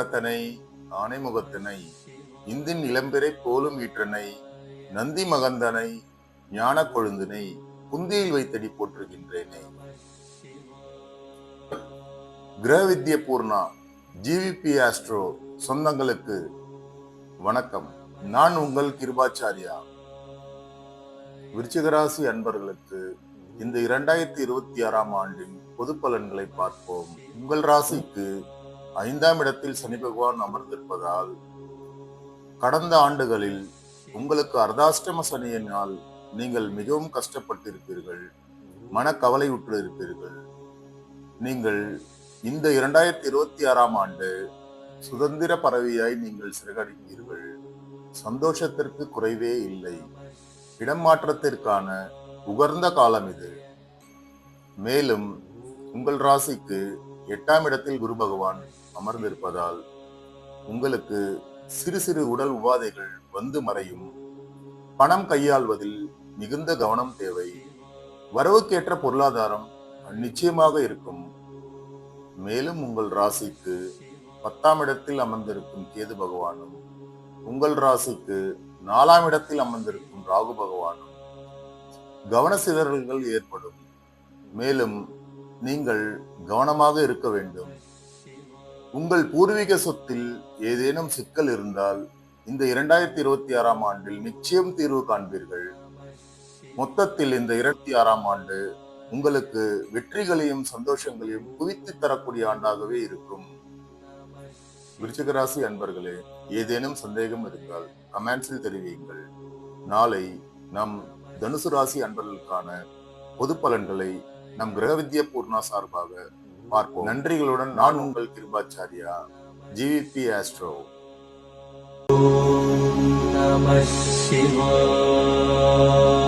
கரத்தனை ஆனைமுகத்தனை இந்தின் இளம்பிறை போலும் ஈற்றனை நந்தி மகந்தனை ஞான கொழுந்தினை குந்தியில் வைத்தடி போற்றுகின்றேனே. கிரக வித்ய பூர்ணா ஜிவிபி ஆஸ்ட்ரோ சொந்தங்களுக்கு வணக்கம். நான் உங்கள் கிருபாச்சாரியா. விருச்சிகராசி அன்பர்களுக்கு இந்த 2026 ஆண்டின் பொது பலன்களை பார்ப்போம். உங்கள் ராசிக்கு 5ஆம் இடத்தில் சனி பகவான் அமர்ந்திருப்பதால் கடந்த ஆண்டுகளில் உங்களுக்கு அர்த்தாஷ்டம சனியினால் நீங்கள் மிகவும் கஷ்டப்பட்டிருப்பீர்கள், மனக்கவலையுற்று இருப்பீர்கள். நீங்கள் இந்த 2026 ஆண்டு சுதந்திர பறவையாய் நீங்கள் சிறகடிப்பீர்கள். சந்தோஷத்திற்கு குறைவே இல்லை. இடமாற்றத்திற்கான உகர்ந்த காலம் இது. மேலும் உங்கள் ராசிக்கு 8ஆம் இடத்தில் குரு பகவான் அமர்ந்திருப்பதால் உங்களுக்கு சிறு சிறு உடல் உபாதைகள் வந்து மறையும். பணம் கையாள்வதில் மிகுந்த கவனம் தேவை. வரவுக்கேற்ற பொருளாதாரம் நிச்சயமாக இருக்கும். மேலும் உங்கள் ராசிக்கு 10ஆம் இடத்தில் அமர்ந்திருக்கும் கேது பகவானும் உங்கள் ராசிக்கு 4ஆம் இடத்தில் அமர்ந்திருக்கும் ராகு பகவானும் கவன சிதறல்கள் ஏற்படும். மேலும் நீங்கள் கவனமாக இருக்க வேண்டும். உங்கள் பூர்வீக சொத்தில் ஏதேனும் சிக்கல் இருந்தால் இந்த 2026 ஆண்டில் நிச்சயம் தீர்வு காண்பீர்கள். மொத்தத்தில் இந்த 26ஆம் ஆண்டு உங்களுக்கு வெற்றிகளையும் சந்தோஷங்களையும் குவித்து தரக்கூடிய ஆண்டாகவே இருக்கும். விருச்சிகராசி அன்பர்களே, ஏதேனும் சந்தேகம் இருந்தால் கமெண்ட்ஸில் தெரிவியுங்கள். நாளை நம் தனுசு ராசி அன்பர்களுக்கான பொது பலன்களை நம் கிரக வித்ய பூர்ணா சார்பாக பார்ப்போம். நன்றிகளுடன் நான் உங்கள் கிருபாச்சாரியா, ஜிவிபி ஆஸ்ட்ரோ. நம சிவாய.